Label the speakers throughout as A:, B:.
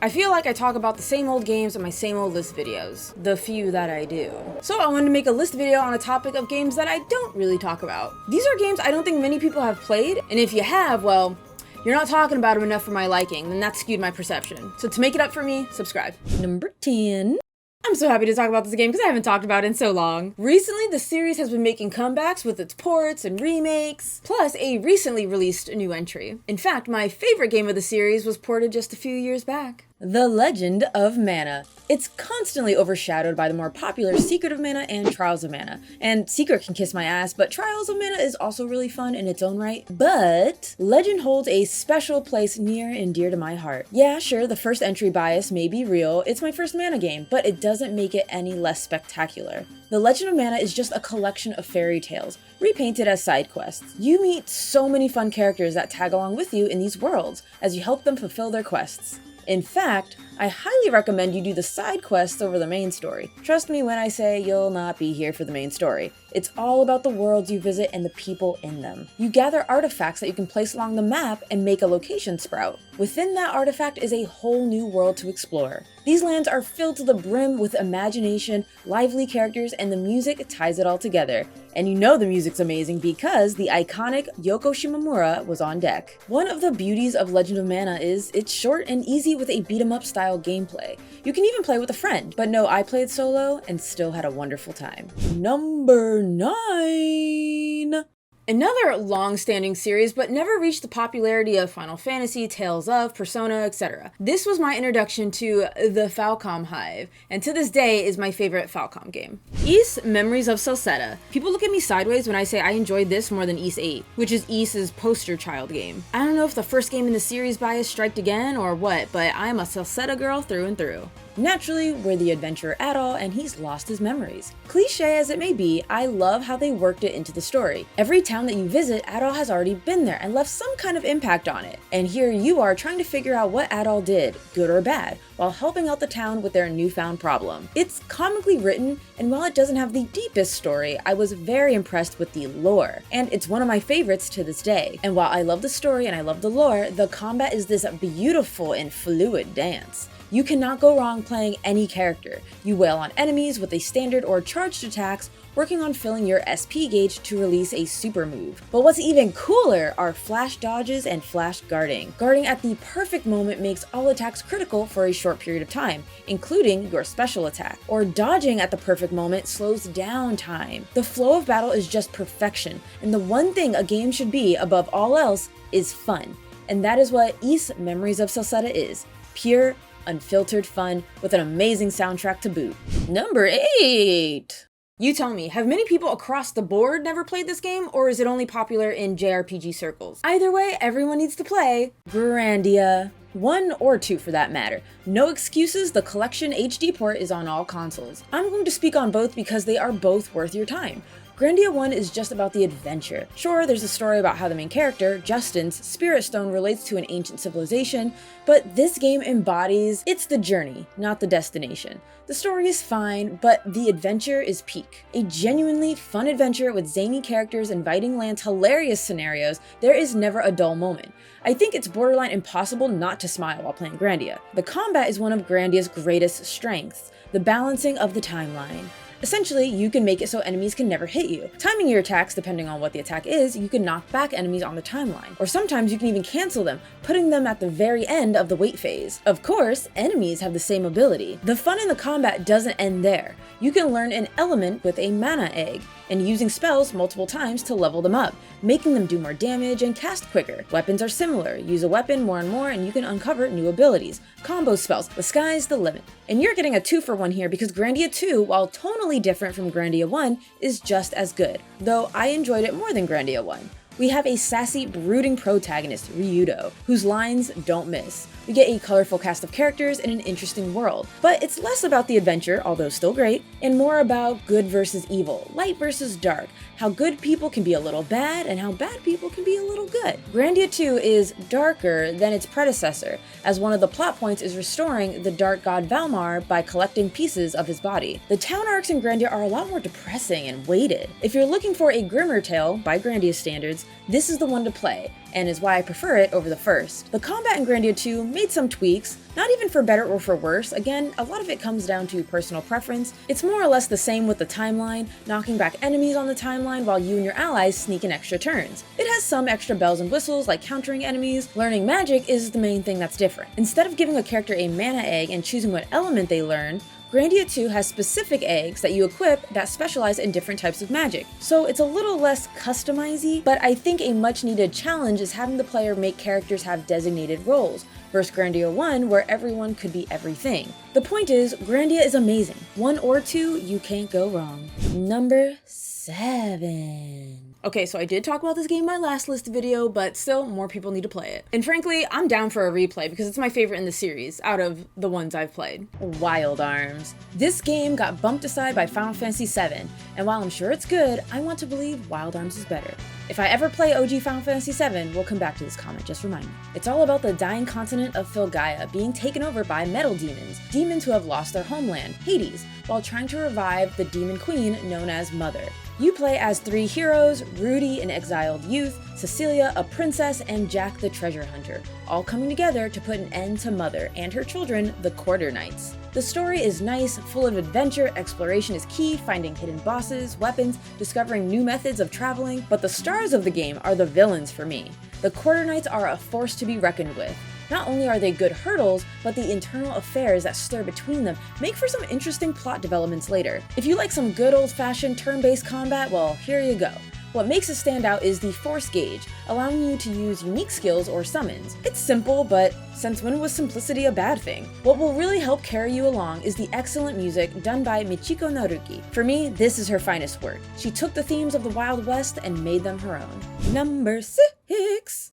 A: I feel like I talk about the same old games in my same old list videos, the few that I do. So I wanted to make a list video on a topic of games that I don't really talk about. These are games I don't think many people have played, and if you have, well, you're not talking about them enough for my liking, then that skewed my perception. So to make it up for me, subscribe. Number 10. I'm so happy to talk about this game because I haven't talked about it in so long. Recently, the series has been making comebacks with its ports and remakes, plus a recently released new entry. In fact, my favorite game of the series was ported just a few years back. The Legend of Mana. It's constantly overshadowed by the more popular Secret of Mana and Trials of Mana. And Secret can kiss my ass, but Trials of Mana is also really fun in its own right. But Legend holds a special place near and dear to my heart. Yeah, sure, the first entry bias may be real. It's my first Mana game, but it doesn't make it any less spectacular. The Legend of Mana is just a collection of fairy tales, repainted as side quests. You meet so many fun characters that tag along with you in these worlds as you help them fulfill their quests. In fact, I highly recommend you do the side quests over the main story. Trust me when I say you'll not be here for the main story. It's all about the worlds you visit and the people in them. You gather artifacts that you can place along the map and make a location sprout. Within that artifact is a whole new world to explore. These lands are filled to the brim with imagination, lively characters, and the music ties it all together. And you know the music's amazing because the iconic Yoko Shimomura was on deck. One of the beauties of Legend of Mana is it's short and easy with a beat-em-up style gameplay. You can even play with a friend, but no, I played solo and still had a wonderful time. Number 9. Another long-standing series, but never reached the popularity of Final Fantasy, Tales of, Persona, etc. This was my introduction to the Falcom Hive, and to this day is my favorite Falcom game. Ys Memories of Saletta. People look at me sideways when I say I enjoyed this more than Ys 8, which is Ys's poster child game. I don't know if the first game in the series bias striked again or what, but I'm a Saletta girl through and through. Naturally, we're the adventurer Adol, and he's lost his memories. Cliche as it may be, I love how they worked it into the story. Every town that you visit, Adol has already been there and left some kind of impact on it. And here you are trying to figure out what Adol did, good or bad, while helping out the town with their newfound problem. It's comically written, and while it doesn't have the deepest story, I was very impressed with the lore. And it's one of my favorites to this day. And while I love the story and I love the lore, the combat is this beautiful and fluid dance. You cannot go wrong playing any character. You wail on enemies with a standard or charged attacks, working on filling your SP gauge to release a super move. But what's even cooler are flash dodges and flash guarding. Guarding at the perfect moment makes all attacks critical for a short period of time, including your special attack. Or dodging at the perfect moment slows down time. The flow of battle is just perfection, and the one thing a game should be above all else is fun. And that is what Ys Memories of Saletta is. Pure, unfiltered fun with an amazing soundtrack to boot. Number 8. You tell me, have many people across the board never played this game, or is it only popular in JRPG circles? Either way, everyone needs to play Grandia. 1 or 2 for that matter. No excuses, the collection HD port is on all consoles. I'm going to speak on both because they are both worth your time. Grandia 1 is just about the adventure. Sure, there's a story about how the main character, Justin's Spirit Stone relates to an ancient civilization, but this game embodies, it's the journey, not the destination. The story is fine, but the adventure is peak. A genuinely fun adventure with zany characters, inviting lands, hilarious scenarios. There is never a dull moment. I think it's borderline impossible not to smile while playing Grandia. The combat is one of Grandia's greatest strengths, the balancing of the timeline. Essentially, you can make it so enemies can never hit you. Timing your attacks, depending on what the attack is, you can knock back enemies on the timeline. Or sometimes you can even cancel them, putting them at the very end of the wait phase. Of course, enemies have the same ability. The fun in the combat doesn't end there. You can learn an element with a mana egg, and using spells multiple times to level them up, making them do more damage and cast quicker. Weapons are similar. Use a weapon more and more and you can uncover new abilities. Combo spells, the sky's the limit. And you're getting a 2-for-1 here because Grandia 2, while tonally different from Grandia 1, is just as good, though I enjoyed it more than Grandia 1. We have a sassy, brooding protagonist, Ryudo, whose lines don't miss. We get a colorful cast of characters in an interesting world, but it's less about the adventure, although still great, and more about good versus evil, light versus dark, how good people can be a little bad and how bad people can be a little good. Grandia 2 is darker than its predecessor, as one of the plot points is restoring the dark god Valmar by collecting pieces of his body. The town arcs in Grandia are a lot more depressing and weighted. If you're looking for a grimmer tale, by Grandia standards, this is the one to play, and is why I prefer it over the first. The combat in Grandia 2 made some tweaks, not even for better or for worse. Again, a lot of it comes down to personal preference. It's more or less the same with the timeline, knocking back enemies on the timeline while you and your allies sneak in extra turns. It has some extra bells and whistles like countering enemies. Learning magic is the main thing that's different. Instead of giving a character a mana egg and choosing what element they learn, Grandia 2 has specific eggs that you equip that specialize in different types of magic. So it's a little less customizey, but I think a much needed challenge is having the player make characters have designated roles, versus Grandia 1 where everyone could be everything. The point is, Grandia is amazing. 1 or 2, you can't go wrong. Number 7. Okay, so I did talk about this game in my last list video, but still, more people need to play it. And frankly, I'm down for a replay because it's my favorite in the series, out of the ones I've played. Wild Arms. This game got bumped aside by Final Fantasy VII, and while I'm sure it's good, I want to believe Wild Arms is better. If I ever play OG Final Fantasy VII, we'll come back to this comment, just remind me. It's all about the dying continent of Filgaia being taken over by metal demons, demons who have lost their homeland, Hades, while trying to revive the demon queen known as Mother. You play as 3 heroes, Rudy, an exiled youth, Cecilia, a princess, and Jack the treasure hunter, all coming together to put an end to Mother and her children, the Quarter Knights. The story is nice, full of adventure, exploration is key, finding hidden bosses, weapons, discovering new methods of traveling, but the stars of the game are the villains for me. The Quarter Knights are a force to be reckoned with. Not only are they good hurdles, but the internal affairs that stir between them make for some interesting plot developments later. If you like some good old-fashioned turn-based combat, well, here you go. What makes it stand out is the force gauge, allowing you to use unique skills or summons. It's simple, but since when was simplicity a bad thing? What will really help carry you along is the excellent music done by Michiko Naruki. For me, this is her finest work. She took the themes of the Wild West and made them her own. Number 6.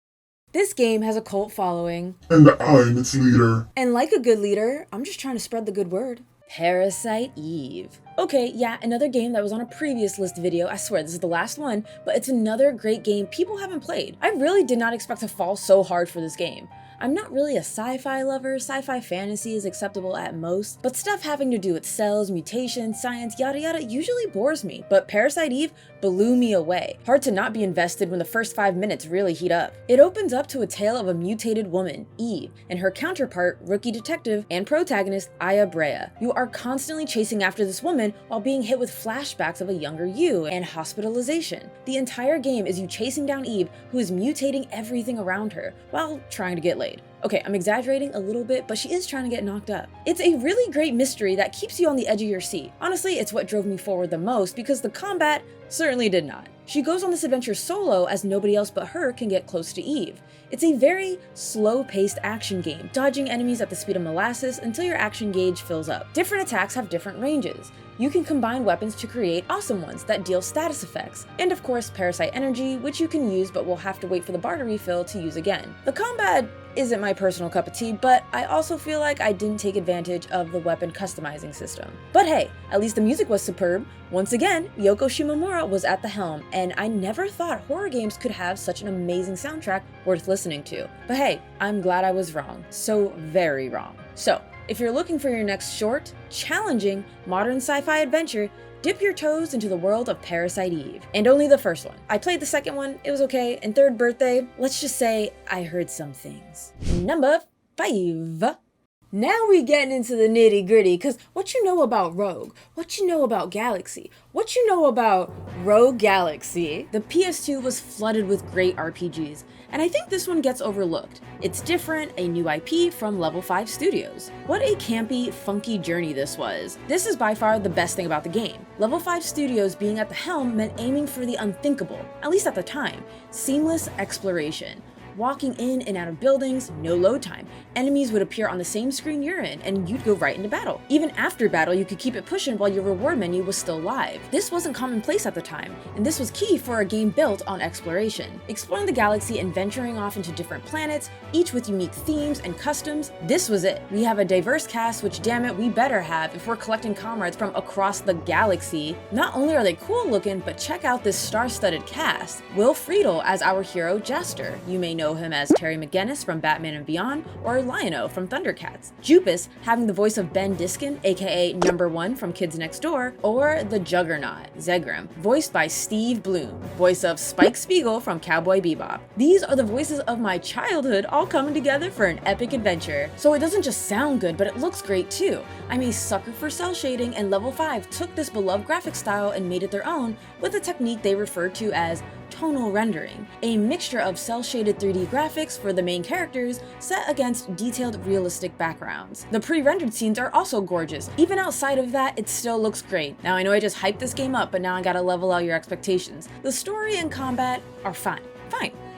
A: This game has a cult following.
B: And I'm its leader.
A: And like a good leader, I'm just trying to spread the good word. Parasite Eve. Okay, yeah, another game that was on a previous list video. I swear this is the last one, but it's another great game people haven't played. I really did not expect to fall so hard for this game. I'm not really a sci-fi lover, sci-fi fantasy is acceptable at most, but stuff having to do with cells, mutations, science, yada yada usually bores me, but Parasite Eve blew me away. Hard to not be invested when the first 5 minutes really heat up. It opens up to a tale of a mutated woman, Eve, and her counterpart, rookie detective and protagonist, Aya Brea. You are constantly chasing after this woman while being hit with flashbacks of a younger you and hospitalization. The entire game is you chasing down Eve, who is mutating everything around her, while trying to get laid. Okay, I'm exaggerating a little bit, but she is trying to get knocked up. It's a really great mystery that keeps you on the edge of your seat. Honestly, it's what drove me forward the most because the combat certainly did not. She goes on this adventure solo as nobody else but her can get close to Eve. It's a very slow-paced action game, dodging enemies at the speed of molasses until your action gauge fills up. Different attacks have different ranges. You can combine weapons to create awesome ones that deal status effects, and of course Parasite Energy, which you can use but will have to wait for the bar to refill to use again. The combat isn't my personal cup of tea, but I also feel like I didn't take advantage of the weapon customizing system. But hey, at least the music was superb. Once again, Yoko Shimomura was at the helm, and I never thought horror games could have such an amazing soundtrack worth listening to. But hey, I'm glad I was wrong. So very wrong. So, if you're looking for your next short, challenging, modern sci-fi adventure, dip your toes into the world of Parasite Eve. And only the first one. I played the second one, it was okay, and third birthday, let's just say I heard some things. Number 5. Now we getting into the nitty gritty, cause what you know about Rogue? What you know about Galaxy? What you know about Rogue Galaxy? The PS2 was flooded with great RPGs, and I think this one gets overlooked. It's different, a new IP from Level 5 Studios. What a campy, funky journey this was. This is by far the best thing about the game. Level 5 Studios being at the helm meant aiming for the unthinkable, at least at the time. Seamless exploration. Walking in and out of buildings, no load time. Enemies would appear on the same screen you're in, and you'd go right into battle. Even after battle, you could keep it pushing while your reward menu was still live. This wasn't commonplace at the time, and this was key for a game built on exploration. Exploring the galaxy and venturing off into different planets, each with unique themes and customs, this was it. We have a diverse cast, which damn it, we better have if we're collecting comrades from across the galaxy. Not only are they cool looking, but check out this star-studded cast. Will Friedle as our hero Jester. You may know know him as Terry McGinnis from Batman and Beyond, or Lion-O from Thundercats. Jupus having the voice of Ben Diskin, aka Number 1 from Kids Next Door, or the Juggernaut, Zegrim, voiced by Steve Bloom, voice of Spike Spiegel from Cowboy Bebop. These are the voices of my childhood all coming together for an epic adventure. So it doesn't just sound good, but it looks great too. I'm a sucker for cell shading, and Level 5 took this beloved graphic style and made it their own with a technique they refer to as tonal rendering, a mixture of cel-shaded 3D graphics for the main characters set against detailed realistic backgrounds. The pre-rendered scenes are also gorgeous. Even outside of that, it still looks great. Now I know I just hyped this game up, but now I gotta level out your expectations. The story and combat are fine.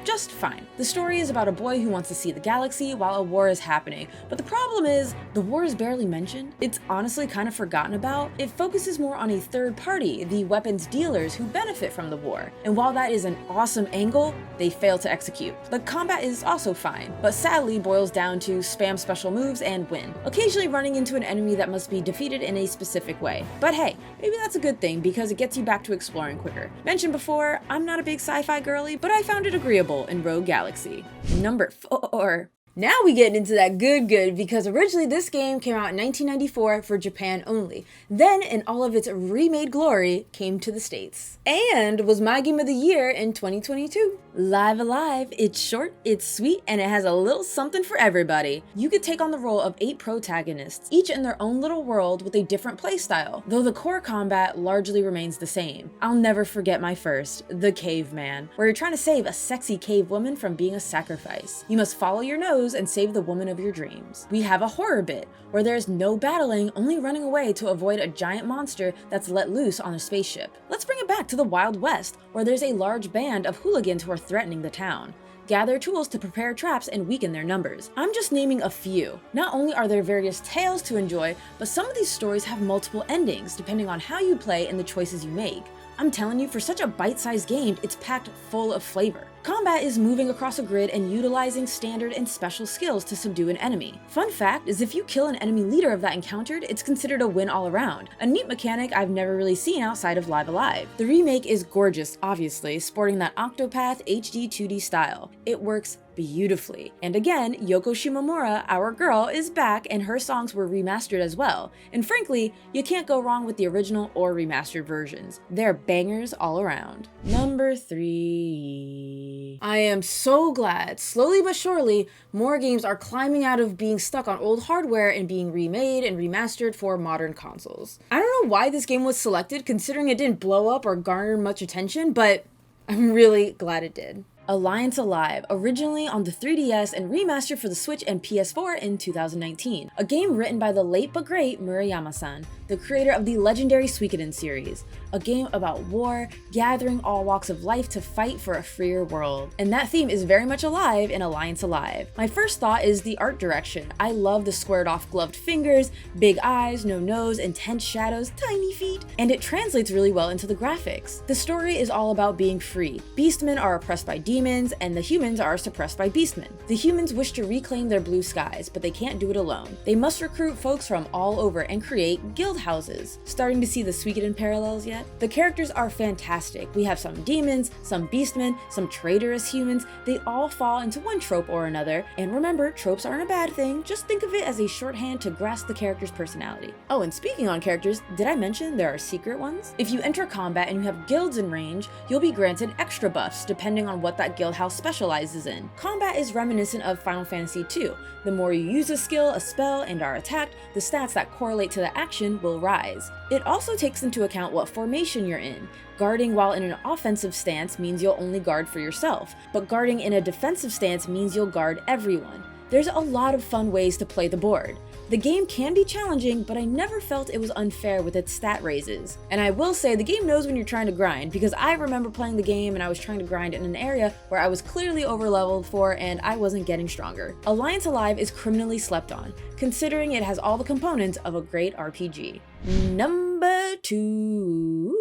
A: Just fine. The story is about a boy who wants to see the galaxy while a war is happening, but the problem is, the war is barely mentioned. It's honestly kind of forgotten about. It focuses more on a third party, the weapons dealers who benefit from the war. And while that is an awesome angle, they fail to execute. The combat is also fine, but sadly boils down to spam special moves and win, occasionally running into an enemy that must be defeated in a specific way. But hey, maybe that's a good thing because it gets you back to exploring quicker. Mentioned before, I'm not a big sci-fi girly, but I found it agreeable in Rogue Galaxy. Number 4. Now we get into that good because originally this game came out in 1994 for Japan only. Then in all of its remade glory came to the States. And was my game of the year in 2022. Live Alive, it's short, it's sweet, and it has a little something for everybody. You could take on the role of 8 protagonists, each in their own little world with a different playstyle, though the core combat largely remains the same. I'll never forget my first, the Caveman, where you're trying to save a sexy cave woman from being a sacrifice. You must follow your nose and save the woman of your dreams. We have a horror bit, where there's no battling, only running away to avoid a giant monster that's let loose on a spaceship. Let's bring it back to the Wild West, where there's a large band of hooligans who are threatening the town. Gather tools to prepare traps and weaken their numbers. I'm just naming a few. Not only are there various tales to enjoy, but some of these stories have multiple endings, depending on how you play and the choices you make. I'm telling you, for such a bite-sized game, it's packed full of flavor. Combat is moving across a grid and utilizing standard and special skills to subdue an enemy. Fun fact is if you kill an enemy leader of that encountered, it's considered a win all around. A neat mechanic I've never really seen outside of Live Alive. The remake is gorgeous, obviously, sporting that Octopath HD 2D style. It works beautifully. And again, Yoko Shimomura, our girl, is back and her songs were remastered as well. And frankly, you can't go wrong with the original or remastered versions. They're bangers all around. Number 3. I am so glad, slowly but surely, more games are climbing out of being stuck on old hardware and being remade and remastered for modern consoles. I don't know why this game was selected considering it didn't blow up or garner much attention, but I'm really glad it did. Alliance Alive, originally on the 3DS and remastered for the Switch and PS4 in 2019. A game written by the late but great Murayama-san, the creator of the legendary Suikoden series. A game about war, gathering all walks of life to fight for a freer world. And that theme is very much alive in Alliance Alive. My first thought is the art direction. I love the squared off gloved fingers, big eyes, no nose, intense shadows, tiny feet, and it translates really well into the graphics. The story is all about being free. Beastmen are oppressed by demons, and the humans are suppressed by beastmen. The humans wish to reclaim their blue skies, but they can't do it alone. They must recruit folks from all over and create guild houses. Starting to see the Suikoden parallels yet? The characters are fantastic. We have some demons, some beastmen, some traitorous humans. They all fall into one trope or another. And remember, tropes aren't a bad thing. Just think of it as a shorthand to grasp the character's personality. Oh, and speaking on characters, did I mention there are secret ones? If you enter combat and you have guilds in range, you'll be granted extra buffs depending on what that guild house specializes in. Combat is reminiscent of Final Fantasy II. The more you use a skill, a spell, and are attacked, the stats that correlate to the action will rise. It also takes into account what formation you're in. Guarding while in an offensive stance means you'll only guard for yourself, but guarding in a defensive stance means you'll guard everyone. There's a lot of fun ways to play the board. The game can be challenging, but I never felt it was unfair with its stat raises. And I will say the game knows when you're trying to grind, because I remember playing the game and I was trying to grind in an area where I was clearly overleveled for and I wasn't getting stronger. Alliance Alive is criminally slept on, considering it has all the components of a great RPG. Number 2.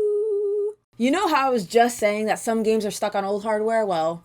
A: You know how I was just saying that some games are stuck on old hardware? Well,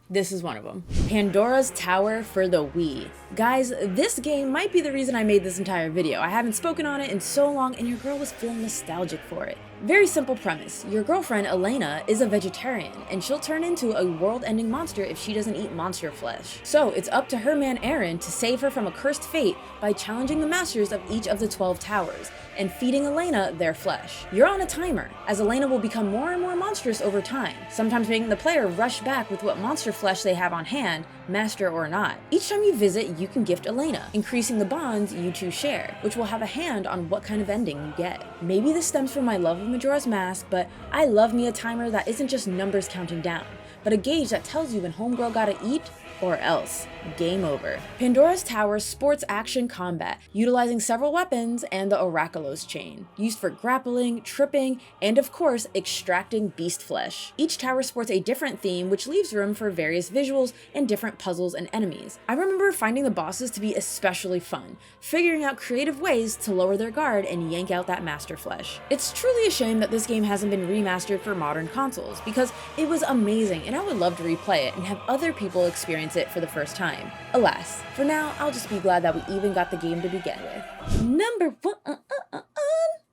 A: this is one of them. Pandoras Tower for the Wii. Guys, this game might be the reason I made this entire video. I haven't spoken on it in so long and your girl was feeling nostalgic for it. Very simple premise. Your girlfriend, Elena, is a vegetarian, and she'll turn into a world-ending monster if she doesn't eat monster flesh. So it's up to her man Aaron to save her from a cursed fate by challenging the masters of each of the 12 towers, and feeding Elena their flesh. You're on a timer, as Elena will become more and more monstrous over time, sometimes making the player rush back with what monster flesh they have on hand, master or not. Each time you visit, you can gift Elena, increasing the bonds you two share, which will have a hand on what kind of ending you get. Maybe this stems from my love of Majora's Mask, but I love me a timer that isn't just numbers counting down, but a gauge that tells you when homegirl gotta eat or else. Game over. Pandora's Tower sports action combat, utilizing several weapons and the Oraculos chain, used for grappling, tripping, and of course, extracting beast flesh. Each tower sports a different theme, which leaves room for various visuals and different puzzles and enemies. I remember finding the bosses to be especially fun, figuring out creative ways to lower their guard and yank out that master flesh. It's truly a shame that this game hasn't been remastered for modern consoles, because it was amazing and I would love to replay it and have other people experience it for the first time. Alas, for now, I'll just be glad that we even got the game to begin with. Number 1.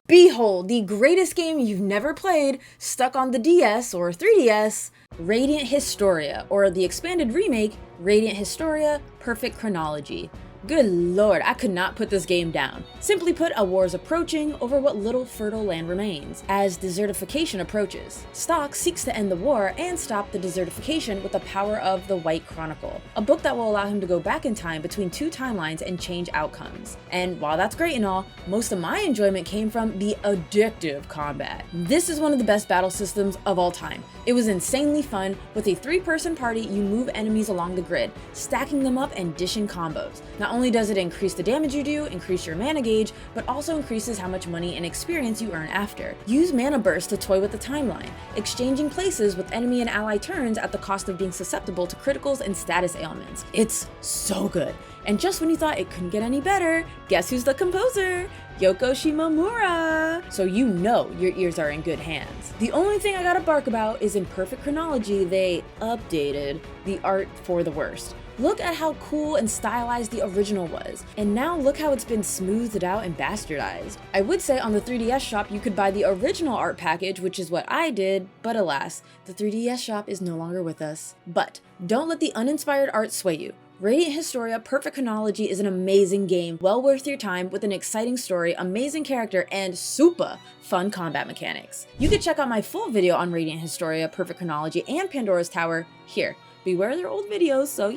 A: Behold, the greatest game you've never played, stuck on the DS or 3DS, Radiant Historia, or the expanded remake, Radiant Historia Perfect Chronology. Good lord, I could not put this game down. Simply put, a war is approaching over what little fertile land remains, as desertification approaches. Stock seeks to end the war and stop the desertification with the power of the White Chronicle, a book that will allow him to go back in time between two timelines and change outcomes. And while that's great and all, most of my enjoyment came from the addictive combat. This is one of the best battle systems of all time. It was insanely fun. With a 3-person party, you move enemies along the grid, stacking them up and dishing combos. Not only does it increase the damage you do, increase your mana gauge, but also increases how much money and experience you earn after. Use mana burst to toy with the timeline, exchanging places with enemy and ally turns at the cost of being susceptible to criticals and status ailments. It's so good. And just when you thought it couldn't get any better, guess who's the composer? Yoko Shimomura! So you know your ears are in good hands. The only thing I gotta bark about is in Perfect Chronology, they updated the art for the worst. Look at how cool and stylized the original was, and now look how it's been smoothed out and bastardized. I would say on the 3DS shop you could buy the original art package, which is what I did, but alas, the 3DS shop is no longer with us. But don't let the uninspired art sway you. Radiant Historia Perfect Chronology is an amazing game, well worth your time, with an exciting story, amazing character, and super fun combat mechanics. You can check out my full video on Radiant Historia Perfect Chronology and Pandora's Tower here. Beware their old videos, so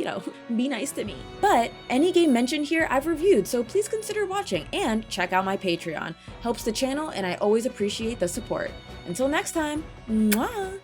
A: be nice to me. But any game mentioned here I've reviewed, so please consider watching and check out my Patreon. Helps the channel and I always appreciate the support. Until next time, mwah!